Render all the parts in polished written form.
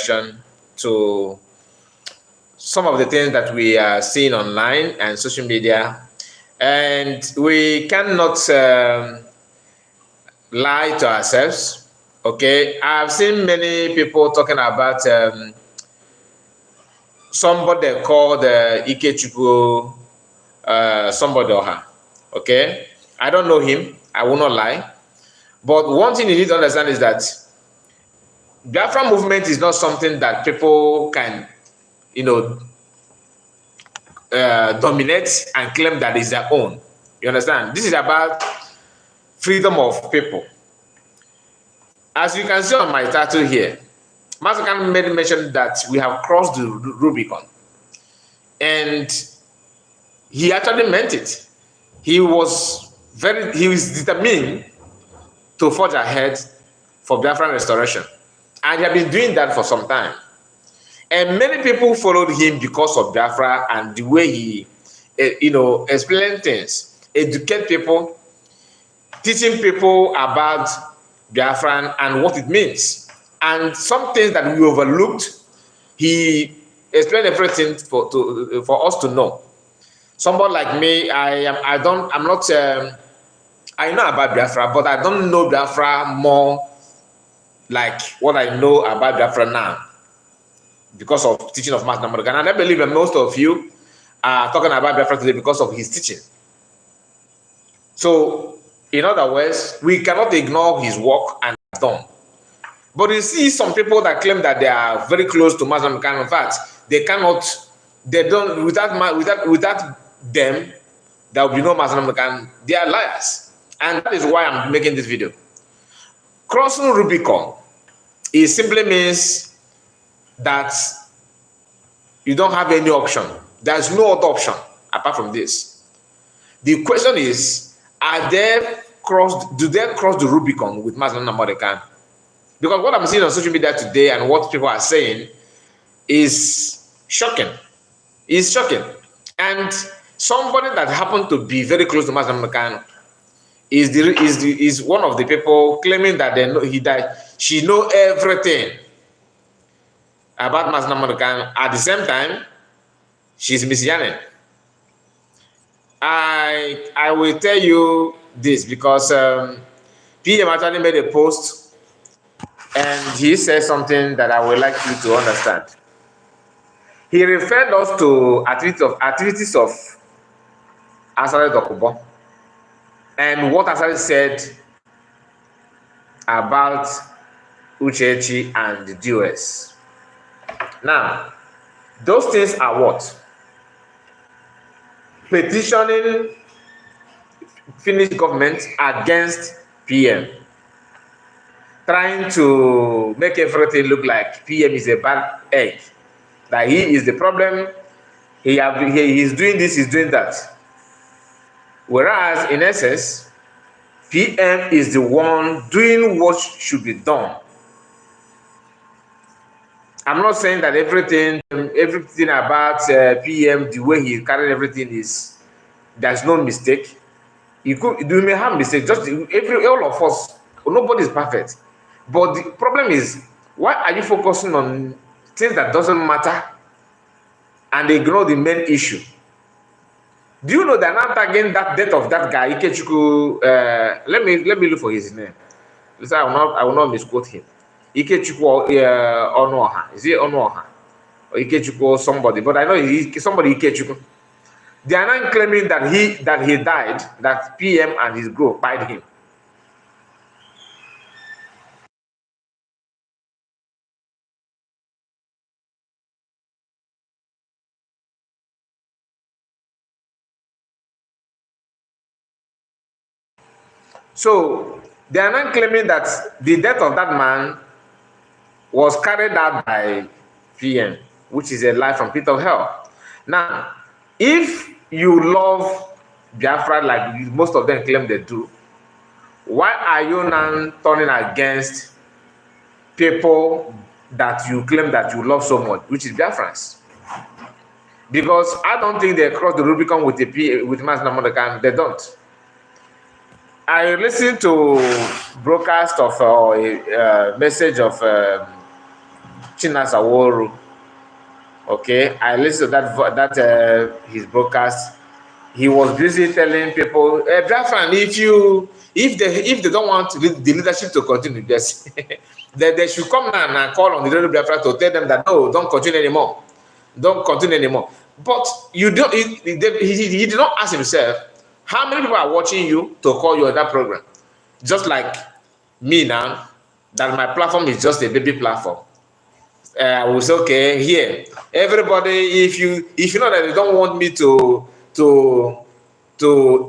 reaction to some of the things that we are seeing online and social media, and we cannot lie to ourselves. Okay, I've seen many people talking about somebody called Ikechukwu somebody or her. Okay, I don't know him, I will not lie, but one thing you need to understand is that Biafra movement is not something that people can, you know, dominate and claim that is their own. You understand? This is about freedom of people. As you can see on my title here, Masakan made mention that we have crossed the Rubicon, and he actually meant it. He was determined to forge ahead for Biafran restoration, and he had been doing that for some time. And many people followed him because of Biafra and the way he, explained things, educate people, teaching people about Biafran and what it means. And some things that we overlooked, he explained everything for us to know. Somebody like me, I know about Biafra, but I don't know Biafra more like what I know about Biafra now, because of teaching of Master Namorgan. And I believe that most of you are talking about Biafra today because of his teaching. So, in other words, we cannot ignore his work and done. But you see some people that claim that they are very close to Master Namorgan. In fact, without them, there will be no Master Namorgan. They are liars. And that is why I'm making this video. Crossing Rubicon, it simply means that you don't have any option. There's no other option apart from this. The question is, do they cross the Rubicon with Master Namorgan? Because what I'm seeing on social media today and what people are saying is shocking. It's shocking. And somebody that happened to be very close to Master Namorgan is one of the people claiming that they know he died. She know everything about Master Namorgan. At the same time, she's misyanning. I will tell you this because PM actually made a post and he said something that I would like you to understand. He referred us to activities of Asare Dokubo and what Asare said about Uchechi and the DOS. Now, those things are what? Petitioning Finnish government against PM. Trying to make everything look like PM is a bad egg. That he is the problem. He's doing this, he's doing that. Whereas, in essence, PM is the one doing what should be done. I'm not saying that everything about PM, the way he carried everything there's no mistake. You may have mistakes. All of us, nobody is perfect. But the problem is, why are you focusing on things that doesn't matter and ignore the main issue? Do you know that I'm tagging that death of that guy, Ikechukwu? Let me look for his name. I will not misquote him. Ikechukwu Onoha. Is it Onoha? Or Ikechukwu somebody? But I know he's somebody Ikechukwu. They are not claiming that he died, that PM and his group died him. So they are not claiming that the death of that man was carried out by PM, which is a lie from pit of hell. Now, if you love Biafra like most of them claim they do, why are you now turning against people that you claim that you love so much, which is Biafrans? Because I don't think they cross the Rubicon with Master Namorgan. They don't. I listened to broadcast of a message of Chinasaworu. Okay, I listened to that his broadcast. He was busy telling people, Biafran, if they don't want the leadership to continue, just they should come now and call on the radio Biafra to tell them that no, don't continue anymore, don't continue anymore. But you don't. He did not ask himself how many people are watching you to call you on that program. Just like me now, that my platform is just a baby platform. I will say, okay, here, everybody, if you know that you don't want me to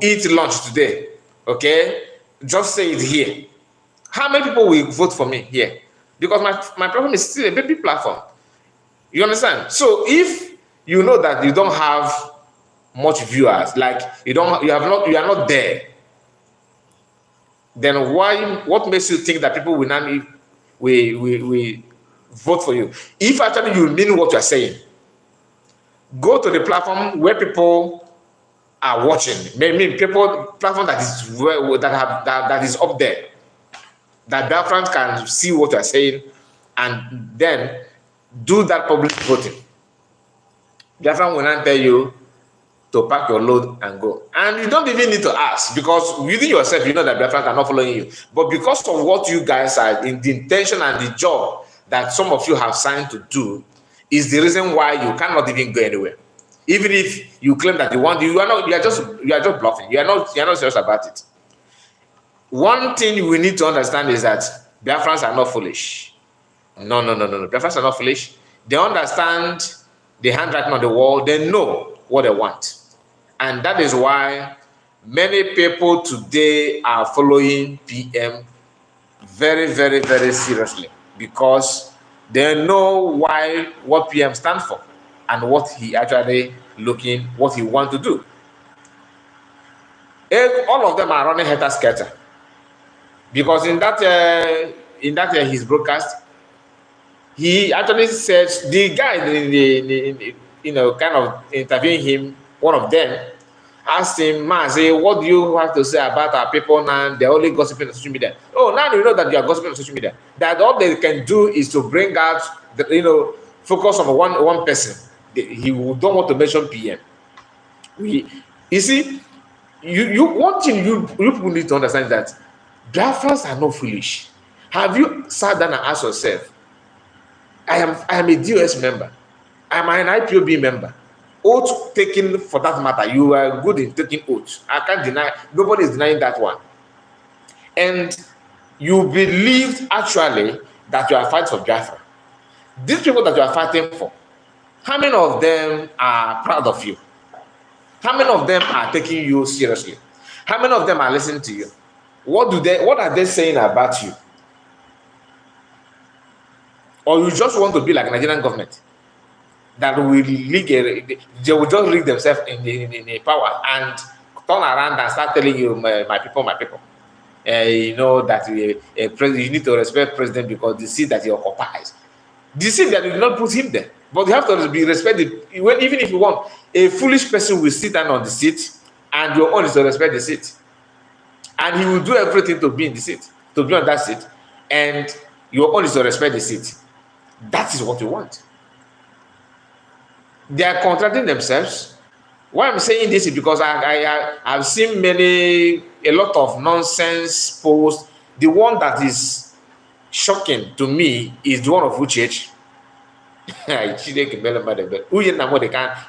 eat lunch today, okay, just say it here. How many people will vote for me here? Because my platform is still a baby platform. You understand? So if you know that you don't have much viewers, like you are not there, then what makes you think that people will not we vote for you? If actually you mean what you are saying, go to the platform where people are watching. Maybe platform that is up there, that Biafrans can see what you are saying, and then do that public voting. Biafran will not tell you to pack your load and go. And you don't even need to ask, because within yourself, you know that Biafran are not following you. But because of what you guys are, in the intention and the job that some of you have signed to do, is the reason why you cannot even go anywhere. Even if you claim that you want, you are just bluffing. You are not serious about it. One thing we need to understand is that Biafrans are not foolish. No. Biafrans are not foolish. They understand the handwriting on the wall. They know what they want. And that is why many people today are following PM very, very, very seriously, because they know what PM stands for and what he actually what he wants to do. All of them are running helter-skelter, because in that his broadcast, he actually said, the guy kind of interviewing him, one of them asked him, say, what do you have to say about our people now? They're only gossiping on social media. Oh, now you know that you are gossiping on social media. That all they can do is to bring out focus on one person. He don't want to mention PM. You see, one thing you people need to understand, that Biafrans are not foolish. Have you sat down and asked yourself, I am a DOS member, I am an IPOB member, oath taken for that matter, you are good in taking oaths. I can't deny, nobody is denying that one. And you believed actually that you are fighting for Biafra. These people that you are fighting for, how many of them are proud of you? How many of them are taking you seriously? How many of them are listening to you? What are they saying about you? Or you just want to be like Nigerian government that will they will just rig themselves in power and turn around and start telling you, my people. You know that you need to respect president because the seat that he occupies. The seat that you did not put him there. But you have to be respected. Even if you want, a foolish person will sit down on the seat, and your own is to respect the seat. And he will do everything to be in the seat, to be on that seat, and your own is to respect the seat. That is what you want. They are contradicting themselves. Why I'm saying this is because I've seen a lot of nonsense posts. The one that is shocking to me is the one of Uchech. Even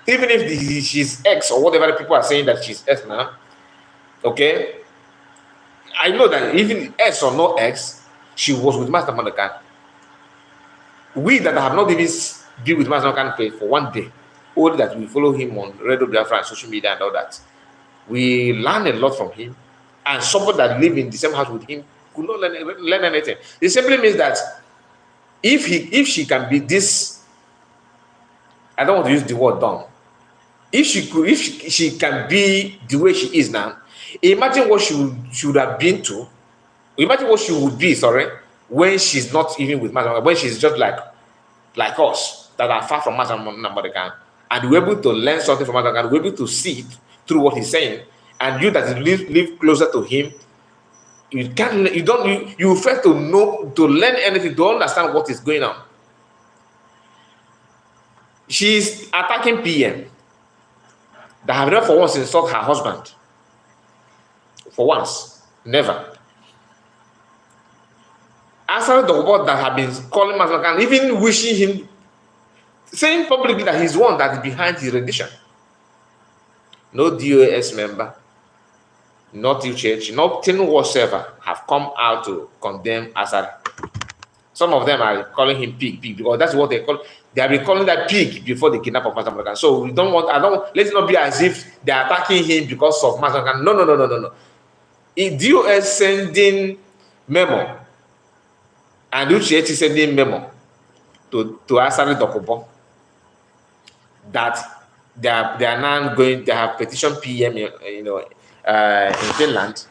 if she's ex or whatever people are saying that she's ex now, okay, I know that even ex or no ex, she was with Master Mandakan. We that have not even been with Master Mandakan for one day, only that we follow him on Radio Biafra and social media and all that, we learn a lot from him. And somebody that live in the same house with him could not learn anything. It simply means that if she can be this, I don't want to use the word dumb. If she can be the way she is now, imagine what she would have been to. Imagine what she would be, when she's not even with Master, when she's just like us that are far from Master Namadakan, and we're able to learn something from Master Namadakan, we're able to see it through what he's saying, and you that live closer to him, you fail to know, to learn anything, to understand what is going on. She's attacking PM that have never for once insulted her husband. For once. Never. Aside the report that have been calling Mazakan, even wishing him, saying publicly that he's one that is behind his rendition. No DOS member, not church, nothing whatsoever have come out to condemn Assad. Some of them are calling him pig, because that's what they call. They have been calling that pig before the kidnap of Mazakan. So we don't want. Let it not be as if they are attacking him because of Mazakan. No. DOS sending memo, and UCH is sending memo to Assad Dokubo that they are now going. They have petition PM, in Finland.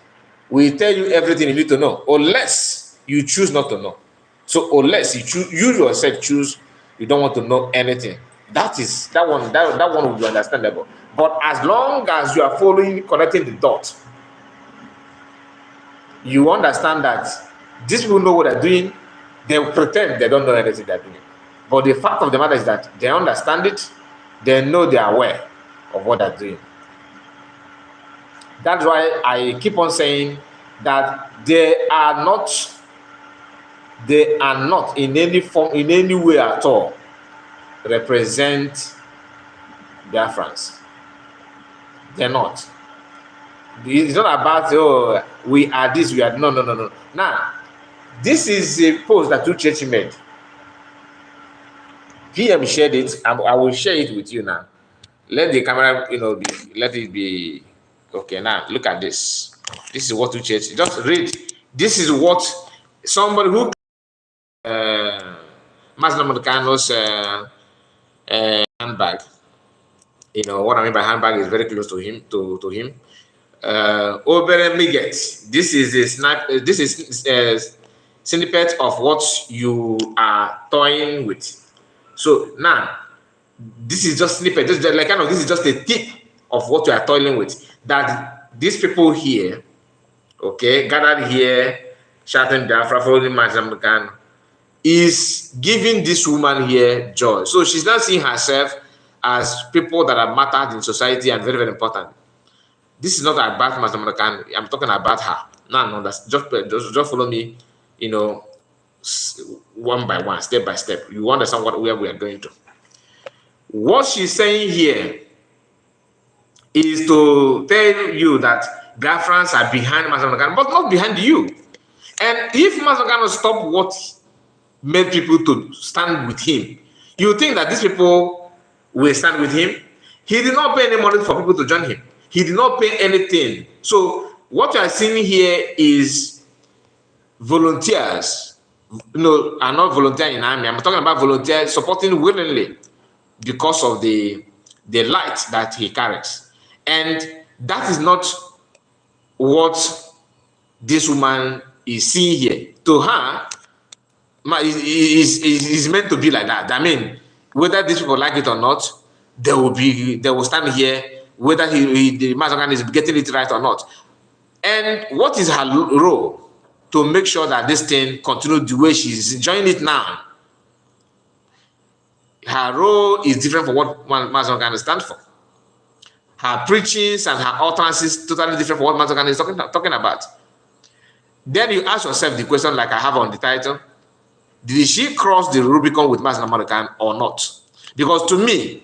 We tell you everything you need to know, unless you choose not to know. So unless you yourself choose, you don't want to know anything. That one will be understandable. But as long as you are connecting the dots, you understand that these people know what they're doing. They pretend they don't know anything they're doing. But the fact of the matter is that they understand it. They know they are aware of what they're doing. That's why I keep on saying that they are not in any form, in any way at all, represent Biafrans. They're not. It's not about, we are this, we are no. Now, this is a post that Uchechi made. PM shared it. I will share it with you now. Let the camera, let it be. Okay, now look at this. This is what Uchechi. Just read. This is what somebody who Maslam Mutokano's handbag. What I mean by handbag is very close to him. To him. Obere Miget. This is a snap. This is a snippet of what you are toying with. So now, this is just snippet. This is just a tip of what you are toiling with. That these people here, okay, gathered here, shouting Biafra, following Maslam, is giving this woman here joy. So she's not seeing herself as people that are mattered in society and very, very important. This is not about Maslam. I'm talking about her. No, that's just follow me, one by one, step by step. You understand where we are going to. What she's saying here is to tell you that Biafrans are behind Maslam, but not behind you. And if Maslam stopped what made people to stand with him, you think that these people will stand with him? He did not pay any money for people to join him. He did not pay anything. So what you are seeing here is volunteers. Are not volunteering in army. I'm talking about volunteers supporting willingly because of the light that he carries. And that is not what this woman is seeing here. To her, is meant to be like that. I mean, whether these people like it or not, they will stand here, whether the Mazakan is getting it right or not. And what is her role to make sure that this thing continues the way she's enjoying it now? Her role is different from what Mazakan stands for. Her preachings and her utterances totally different from what Mazakan is talking about. Then you ask yourself the question, like I have on the title: did she cross the Rubicon with Mazakan or not? Because to me,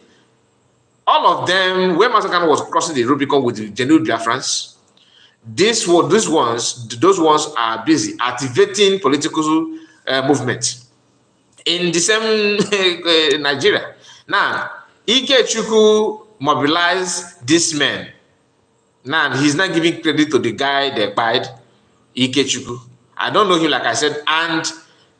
all of them, when Mazakan was crossing the Rubicon with the genuine Biafrans, those ones are busy activating political movement in the same Nigeria. Now, Ikechukwu mobilized this man. Now, he's not giving credit to the guy they pied, Ikechukwu. I don't know him, like I said, and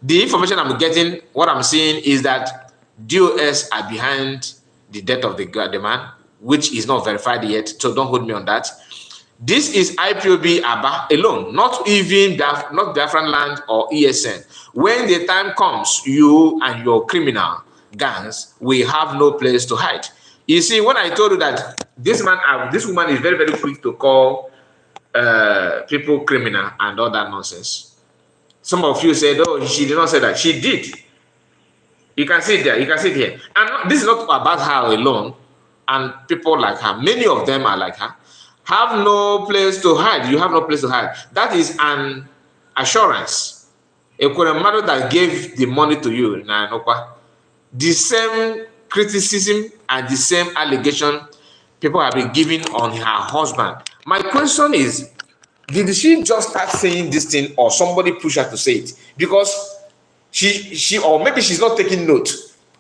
the information I'm getting, what I'm seeing is that DOS are behind the death of the man, which is not verified yet, so don't hold me on that. This is IPOB Aba alone, not even not Biafran Land or ESN. When the time comes, you and your criminal gangs will have no place to hide. You see, when I told you that this woman is very, very quick to call people criminal and all that nonsense. Some of you said, oh, she did not say that. She did. You can see it there. You can see it here. And this is not about her alone and people like her. Many of them are like her. Have no place to hide. You have no place to hide. That is an assurance. A mother that gave the money to you, the same criticism and the same allegation people have been giving on her husband. My question is, did she just start saying this thing or somebody pushed her to say it? Because she or maybe she's not taking note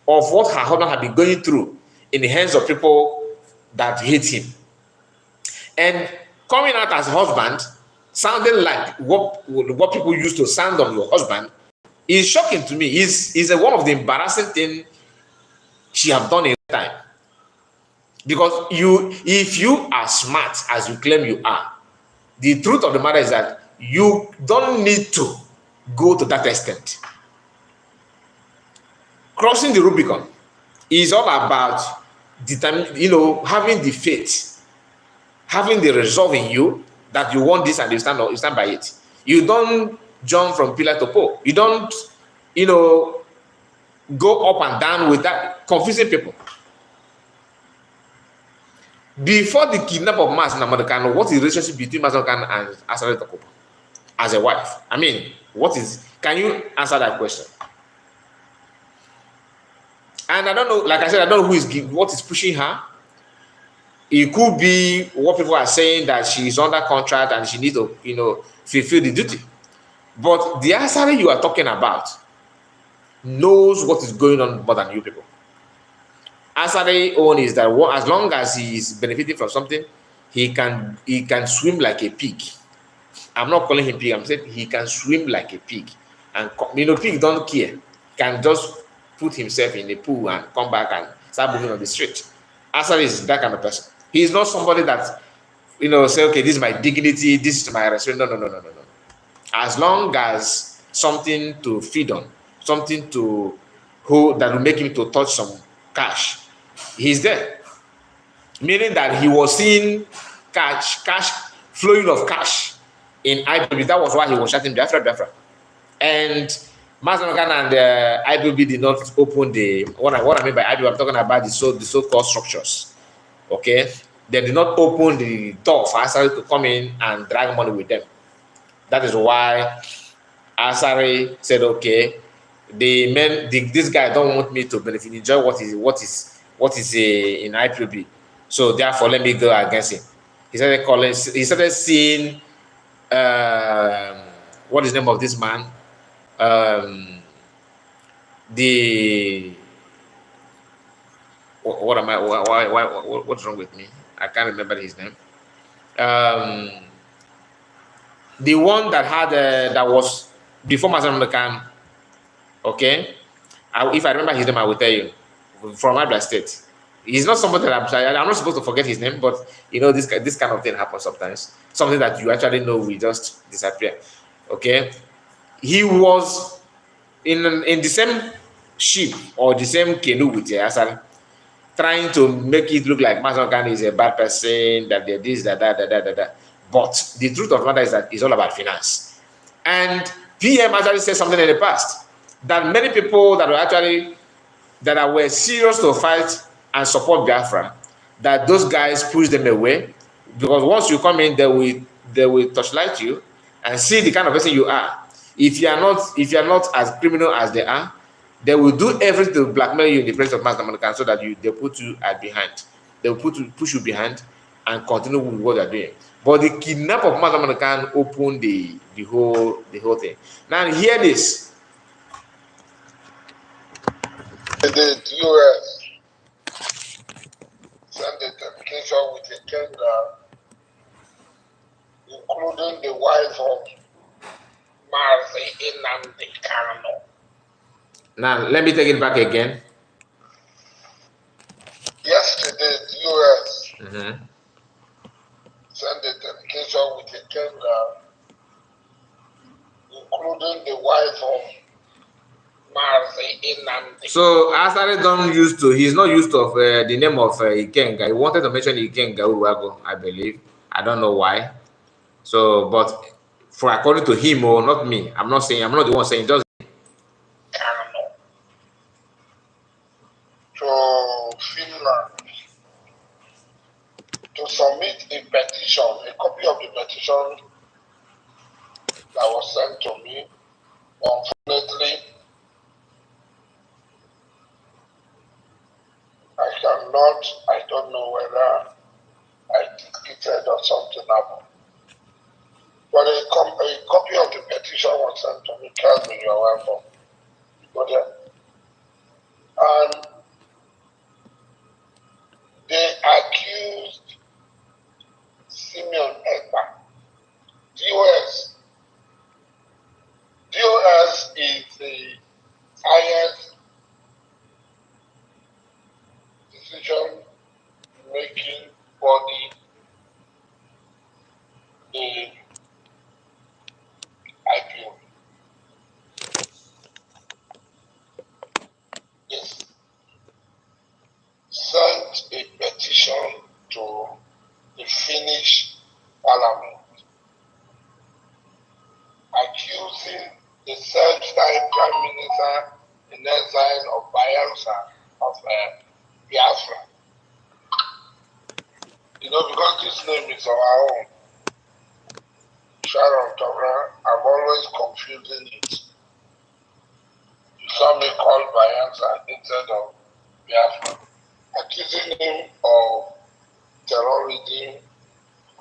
of what her husband had been going through in the hands of people that hate him. And coming out as husband, sounding like what people used to sound on your husband, is shocking to me. Is one of the embarrassing things she have done in time. Because if you are smart as you claim you are, the truth of the matter is that you don't need to go to that extent. Crossing the Rubicon is all about having the faith, having the resolve in you that you want this and you stand by it. You don't jump from pillar to pole. You don't, go up and down with that, confusing people. Before the kidnap of Mas Namadekano, what is the relationship between Mas Namadekano and Asare Tokobo as a wife? I mean, can you answer that question? And I don't know, like I said, I don't know what is pushing her. It could be what people are saying, that she's under contract and she needs to, fulfill the duty. But the Asare you are talking about knows what is going on more than you people. Asare own is that as long as he is benefiting from something, he can swim like a pig. I'm not calling him pig. I'm saying he can swim like a pig, and pig don't care. Can just put himself in the pool and come back and start moving on the street. Asare is that kind of person. He is not somebody that say, okay, this is my dignity, this is my respect. No. As long as something to feed on, something to hold that will make him to touch some cash, he's there. Meaning that he was seeing cash flowing of cash in IPB. That was why he was shouting Biafra. And Mastercard and IPB did not open what I mean by IPB, I'm talking about the so-called structures. Okay? They did not open the door for Asare to come in and drag money with them. That is why Asare said, okay, this guy don't want me to benefit, enjoy what is in IPB. So therefore, let me go against him. He started seeing what is the name of this man? What's wrong with me? I can't remember his name. The one that had that was before Mazam Mekan. Okay, if I remember his name, I will tell you. From Abia State. He's not somebody that I'm not supposed to forget his name, but this kind of thing happens sometimes. Something that you actually know will just disappear. Okay, he was in the same ship or the same canoe with Asare, trying to make it look like Mazogan is a bad person, that they're this, that. But the truth of the matter is that it's all about finance. And PM actually said something in the past that many people that were serious to fight and support Biafra, that those guys push them away, because once you come in, they will touchlight you and see the kind of person you are. If you are not as criminal as they are, they will do everything to blackmail you in the presence of Master American, so that they put you behind. They will push you behind and continue with what they're doing. But the kidnap of Master American opened the whole thing. Now hear this. The US sent a delegation with a Kenga, including the wife of Marzi Inamdi Kano. Now let me take it back again. Yesterday, the US sent a delegation with a Kenga, including the wife of So Asare he's not used to the name of Ikenga. He wanted to mention Ikenga Uwago, I believe. I don't know why. So, but according to him, or not me, I'm not the one saying, just Finland to submit a petition, a copy of the petition that was sent to me. Unfortunately, I don't know whether I dictated or something happened. But a copy of the petition was sent to me. Tell me you're welcome. Go there. And they accused Simeon Ekpa. DOS. DOS is the highest decision-making body in IPO. Yes. Sent a petition to the Finnish Parliament accusing the self-styled Prime Minister in exile of Biafra, Biafra. You know, because this name is our own, Sharon Tovra, I'm always confusing it. You saw me call Biafra instead of Biafra, accusing him of terrorism,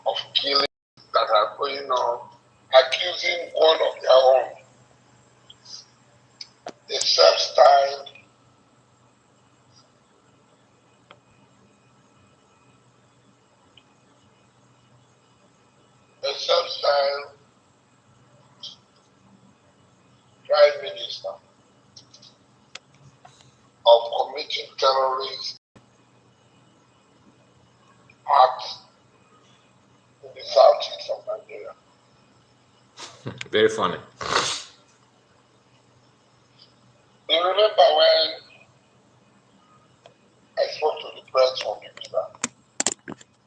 of killing that are going on, accusing one of their own, the self-styled Prime Minister of committing terrorist acts in the southeast of Nigeria. Very funny. You remember when I spoke to the press from Ibiza?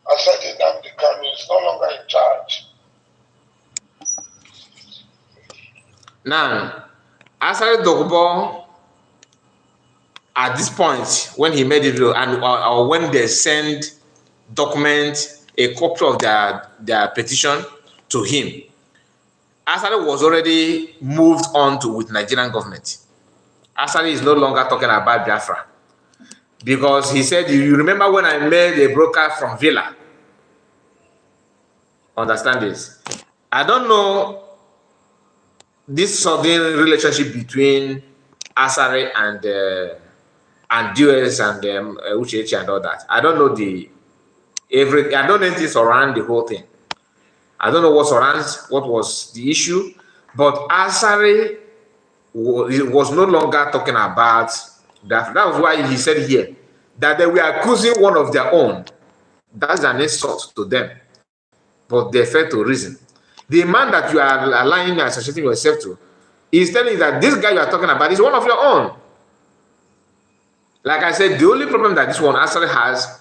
I said Nnamdi Kanu is no longer in charge. Now, Asari Dokubo, at this point, when he made it, and or when they send document, a copy of their petition to him, Asari was already moved on to with Nigerian government. Asari is no longer talking about Biafra. Because he said, you remember when I made a broker from Villa? Understand this? I don't know this sudden relationship between Asari and DOS and Uchechi and all that. I don't know I don't know anything around the whole thing. I don't know what was the issue, but Asari was no longer talking about that. That was why he said here that they were accusing one of their own. That's an insult to them, but they failed to reason. The man that you are aligning and associating yourself to is telling you that this guy you are talking about is one of your own. Like I said, the only problem that this one actually has,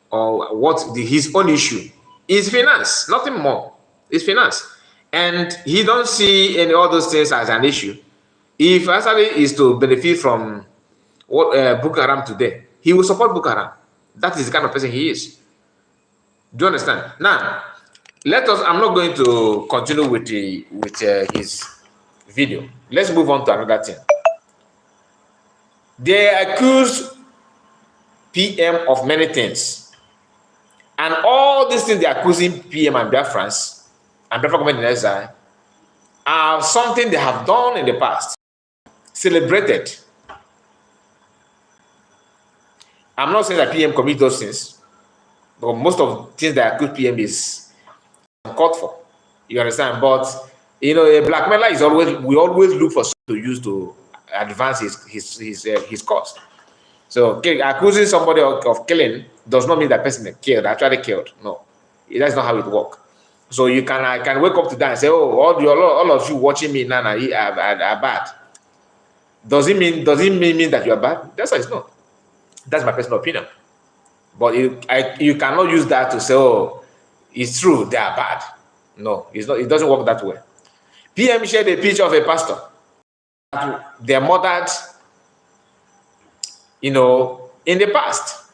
or his own issue, is finance, nothing more. It's finance. And he don't see any all those things as an issue. If Asari is to benefit from what Boko Haram today, he will support Boko Haram. That is the kind of person he is. Do you understand? Now, I'm not going to continue with his video. Let's move on to another thing. They accuse PM of many things. And all these things they are accusing PM and Biafrans and Biafra government in exile are something they have done in the past. Celebrated. I'm not saying that PM commit those things, but most of the things that accuse PM is uncalled for. You understand? But you know, a blackmailer is we always look for something to use to advance his cause. So accusing somebody of killing does not mean that person actually killed. No, that's not how it works. So I can wake up to that and say, oh, all of you watching me now are bad. Does it mean that you are bad? That's why it's not. That's my personal opinion. But you cannot use that to say, oh, it's true, they are bad. No, it's not. It doesn't work that way. PM shared a picture of a pastor. They are murdered, in the past.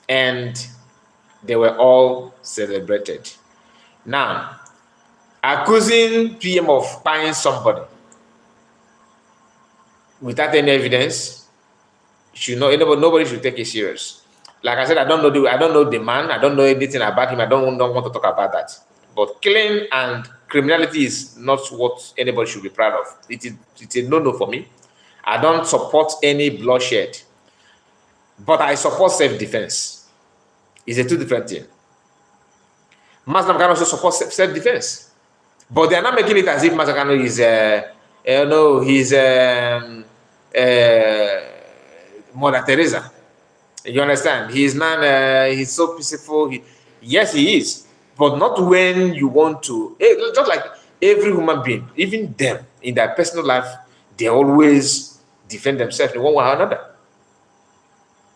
and they were all celebrated. Now, accusing PM of buying somebody without any evidence, nobody should take it serious. Like I said, I don't know the man. I don't know anything about him. I don't want to talk about that. But killing and criminality is not what anybody should be proud of. It's a no-no for me. I don't support any bloodshed, but I support self-defense. It's a two different thing. Master can also support self-defense, but they are not making it as if Master Kano is, he's Mother Teresa. You understand? He's not. He's so peaceful. Yes, he is, but not when you want to. Just like every human being, even them in their personal life, they always defend themselves in one way or another.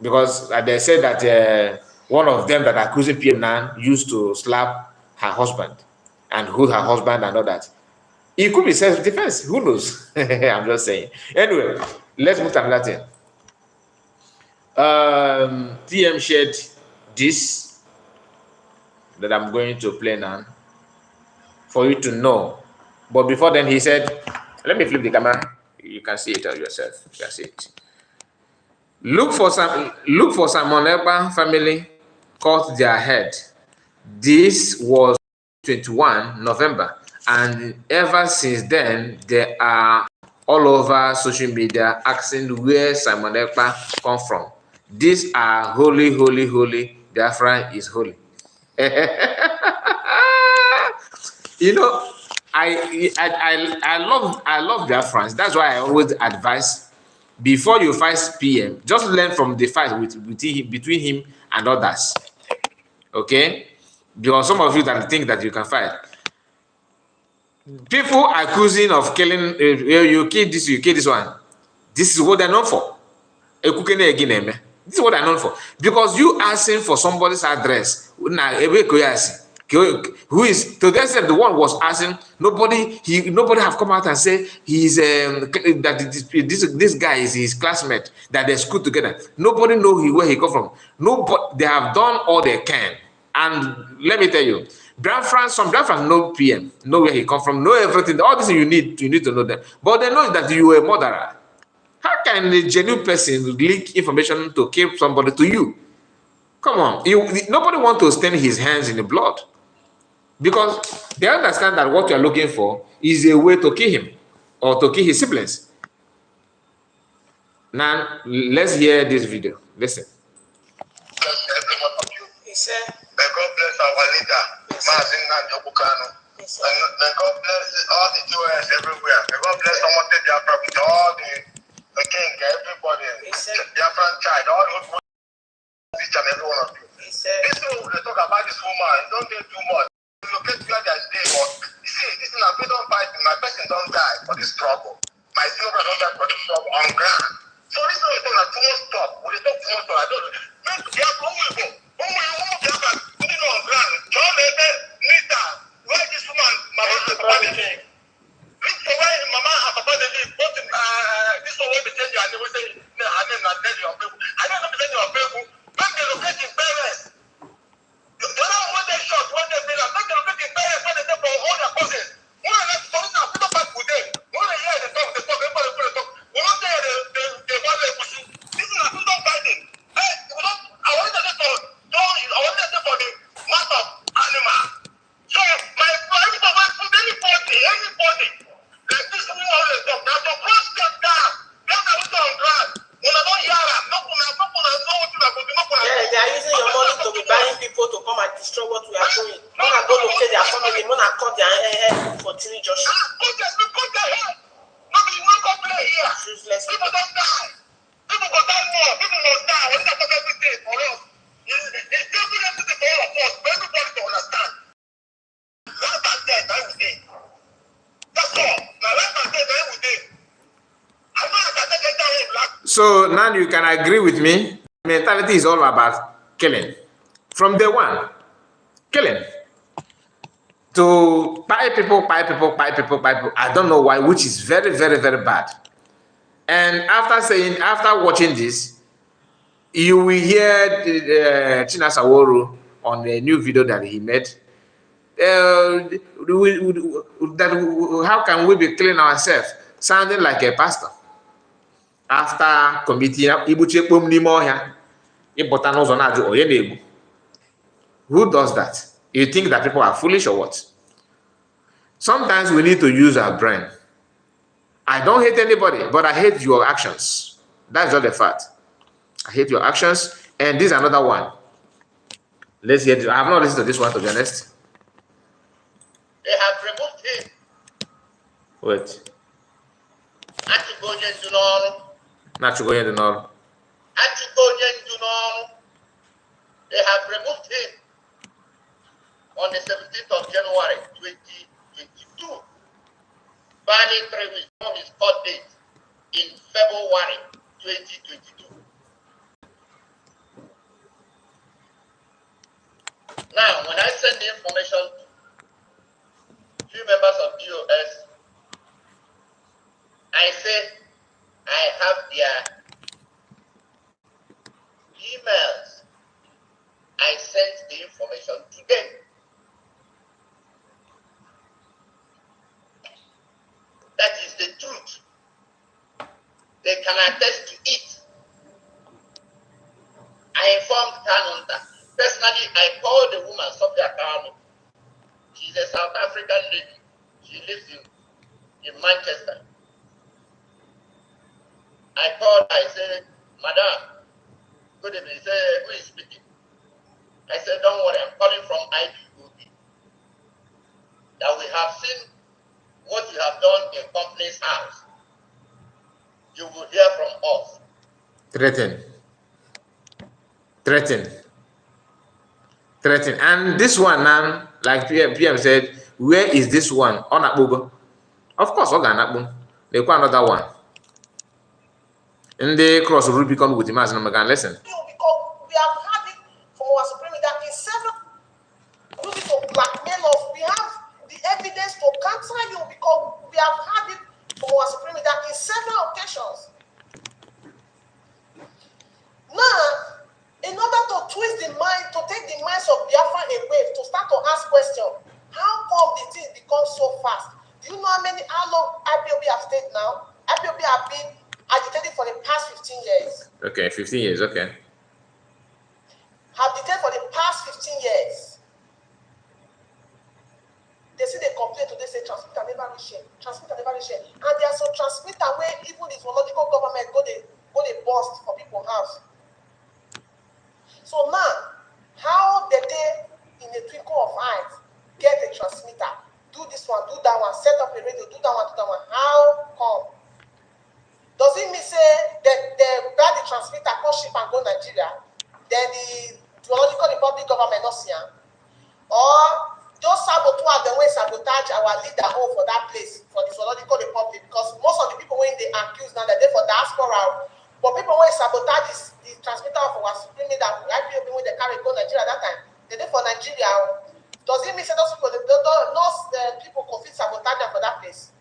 Because they said that one of them that accusing PM now used to slap her husband and hold her husband and all that. It could be self-defense. Who knows? I'm just saying. Anyway, let's move to another thing. TM shared this that I'm going to play now for you to know. But before then, he said, let me flip the camera. You can see it yourself. You can see it. Look for some Moneba family cut their head. This was 21 November, and ever since then they are all over social media asking where Simon Ekpa come from. These are holy. Biafra is holy. You know, I love Biafrans. That's why I always advise, before you fight PM, just learn from the fight between him and others. Okay? Because some of you that think that you can fight. People accusing of killing, you kill this one. This is what they're known for. This is what they're known for. Because you asking for somebody's address, who is, to the extent the one was asking, nobody have come out and say he's that this guy is his classmate, that they're school together. Nobody know where he come from. Nobody, they have done all they can. And let me tell you, some Biafrans know PM, know where he come from, know everything. All this you need to know that. But they know that you are a murderer. How can a genuine person leak information to kill somebody to you? Come on, nobody want to stain his hands in the blood. Because they understand that what you are looking for is a way to kill him or to kill his siblings. Now, let's hear this video. Listen. He said, may God bless our leader, Mazin Nandobukano. May God bless all the Jews everywhere. May God bless someone take their property, all the king, everybody, their franchise, all those each and every one of you. This thing they talk about this woman, don't get too much. Locate where they stay, but see, this thing we don't fight, my person don't die for this trouble. My children don't die for this trouble on ground. So this is not too much stop. We talk too much, I don't know. They are going put it on ground. John Nita, where this woman, Mama, look for where Mama and Papa they live. This one will be changing and they will say, her name not tell your people. I don't know tell your people. When they locate in parents, you don't know what they shot, what they feel. When they locate in parents, when they take for all their cousins. When they for this, put up back with them. When they hear they talk, everybody put talk. We don't say they want to push. This is a freedom fighting. Hey, I want to say for the mass of animal. So everybody, like this woman always talk. Now to cross them down, them that we on ground. When I don't hear them, no one know what you are going to do. Yeah, they are using your money to be buying people to come and destroy what we are doing. When I go to kill their family, when I cut their head for Tini Joshua. Cut their head. Nobody will come play here. Useless. People don't die. People go die more. People must die. When they talk everything for us. It's giving everything for all of us. For everybody to understand. Life and death, I will say. That's all. Now life and death, I will say. I'm not going to get that whole black. So now you can agree with me. Mentality is all about killing. From day one, killing. To buy people. I don't know why, which is very bad. And after watching this, You will hear Chinasaworu on a new video that he made. How can we be cleaning ourselves? Sounding like a pastor. After committing who does that? You think that people are foolish or what? Sometimes we need to use our brain. I don't hate anybody, but I hate your actions. That's just the fact. I hate your actions. And this is another one. Let's hear this. I have not listened to this one, to be honest. They have removed him. Wait. They have removed him on the 17th of January 2022, barring 3 weeks from his court date in February 2022. Now, when I send the information to few members of DOS, I say I have their emails. I sent the information to them. That is the truth. They can attest to it. I informed Kanunta. Personally, I called the woman, Sophia Kano. She's a South African lady. She lives in Manchester. I called her, I said, Madam, good evening. He said, who is speaking? I said, don't worry, I'm calling from IPOB. That we have seen what you have done in company's house. You will hear from us. Threaten. And this one now, like PM said, where is this one? On Akbugo. Of course, Oganakbu. They got another one. And they cross Rubicon with him as an American lesson. Because we have had it from our Supreme that in several use it to blackmail us. We have the evidence to cancel you because we have had it from our Supreme that in several occasions. Now, in order to twist the mind, to take the minds of Biafra away, to start to ask questions, how come the thing becomes so fast? Do you know how long IPOB have stayed now? IPOB have been agitated for the past 15 years. Okay, 15 years, okay. Have detained for the past 15 years. They see they complain today, say transmitter never reach here. Transmitter never reach here. And there are some transmitter where even the zoological government go they bust for people's house. So now, how did they, in a twinkle of eyes, get a transmitter? Do this one, do that one, set up a radio, do that one, do that one. How come? Does it mean say that they buy the transmitter, call ship and go Nigeria, then the Zoological Republic government not see them? Or those saboteurs, the way sabotage our leader home for that place, for the Zoological Republic, because most of the people when they accuse now that they for diaspora, but people when sabotage is the transmitter of our supreme leader, IPOB when they carry go Nigeria that time, they did for Nigeria. Does it mean say those people, people confuse sabotage for that place?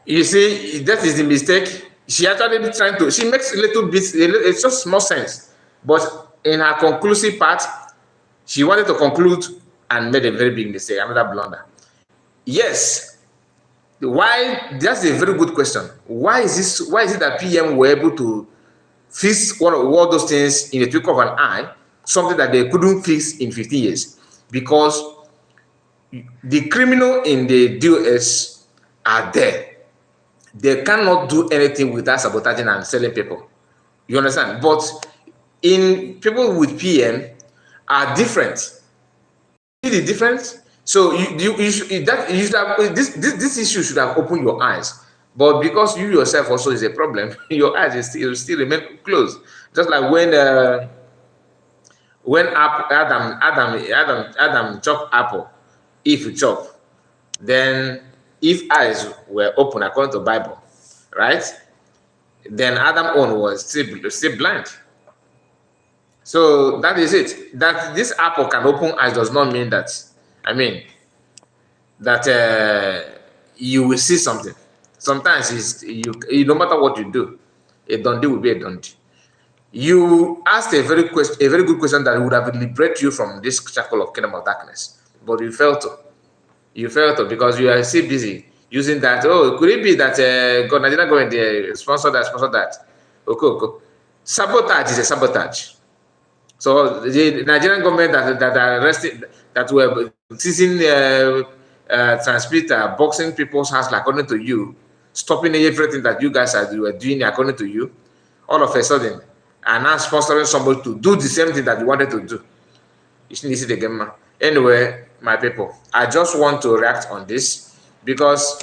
You see, that is the mistake. She actually trying to, she makes a little bit, it's just small sense. But in her conclusive part, she wanted to conclude and made a very big mistake, another blunder. Yes. Why? That's a very good question. Why is it that PM were able to fix all those things in a twinkle of an eye, something that they couldn't fix in 15 years? Because the criminal in the DOS are there. They cannot do anything without sabotaging and selling people. You understand? But in people with PM are different. See the difference? So this issue should have opened your eyes. But because you yourself also is a problem, your eyes still remain closed. Just like when Adam chopped apple, if you chop, then if eyes were open according to Bible, right? Then Adam own was still blind. So that is it. That this apple can open eyes does not mean that, that you will see something. Sometimes no matter what you do, a dundee will be a dundee. You asked a very good question that would have liberated you from this shackle of kingdom of darkness, but you failed to. You failed to because you are still busy using that. Oh, could it be that Nigerian government sponsor that? Okay. Sabotage is a sabotage. So the Nigerian government that are arrested, that were seizing transmitter, boxing people's house according to you, stopping everything that you guys were doing according to you, all of a sudden, and now sponsoring somebody to do the same thing that you wanted to do. It's easy the game. Anyway, my people, I just want to react on this because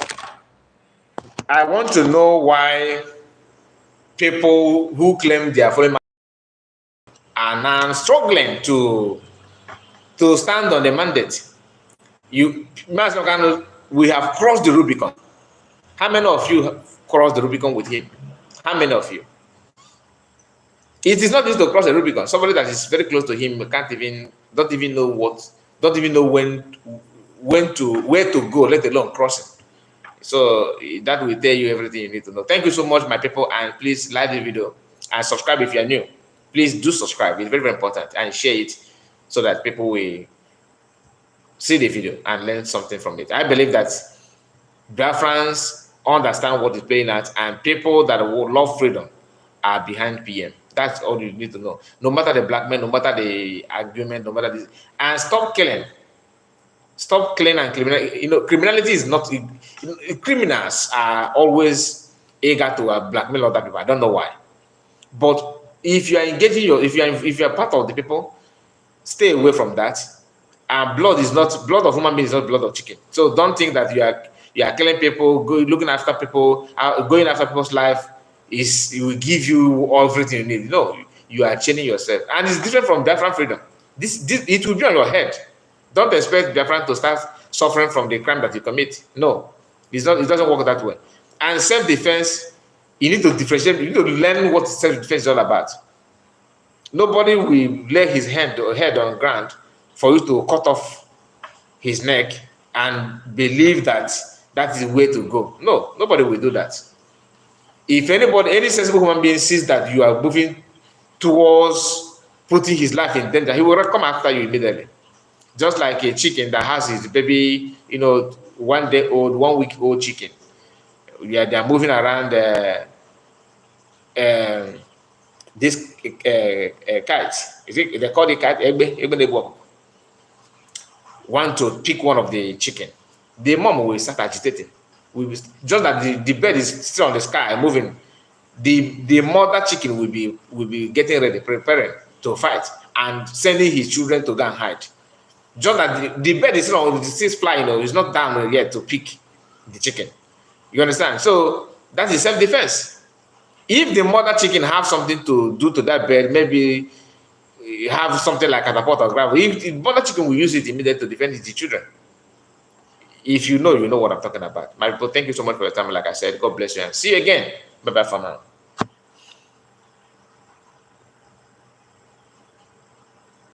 I want to know why people who claim they are foreign are now struggling to stand on the mandate. We have crossed the Rubicon. How many of you have crossed the Rubicon with him? How many of you? It is not easy to cross the Rubicon. Somebody that is very close to him don't even know where to go, let alone crossing. So that will tell you everything you need to know. Thank you so much, my people, and please like the video and subscribe if you are new. Please do subscribe. It's very, very important, and share it so that people will see the video and learn something from it. I believe that Biafrans understand what is playing out, and people that love freedom are behind PM. That's all you need to know. No matter the blackmail, no matter the argument, no matter this, and stop killing. Stop killing and criminality. Criminality is not. Criminals are always eager to blackmail other people. I don't know why, but if you are engaging if you are part of the people, stay away from that. And blood of human being is not blood of chicken. So don't think that you are killing people, looking after people, going after people's life it will give you everything you need. No, you are changing yourself, and it's different from Biafran freedom. This it will be on your head. Don't expect Biafran to start suffering from the crime that you commit. No, it's not. It doesn't work that way. And self-defense, you need to differentiate. You need to learn what self-defense is all about. Nobody will lay his head on ground for you to cut off his neck and believe that is the way to go. No, nobody will do that. If any sensible human being sees that you are moving towards putting his life in danger, he will come after you immediately. Just like a chicken that has his baby, 1 day old, 1 week old chicken. Yeah, they are moving around this kite. They call it kite. Want to pick one of the chicken. The mom will start agitating. Just that the bird is still on the sky moving. The mother chicken will be getting ready, preparing to fight, and sending his children to go and hide. Just that the bird is still flying, it's not down yet to pick the chicken. You understand? So that is self-defense. If the mother chicken have something to do to that bird, maybe have something like catapult or gravel, if the mother chicken will use it immediately to defend its children. If you know what I'm talking about. My people, thank you so much for your time. Like I said, God bless you and see you again. Bye-bye for now.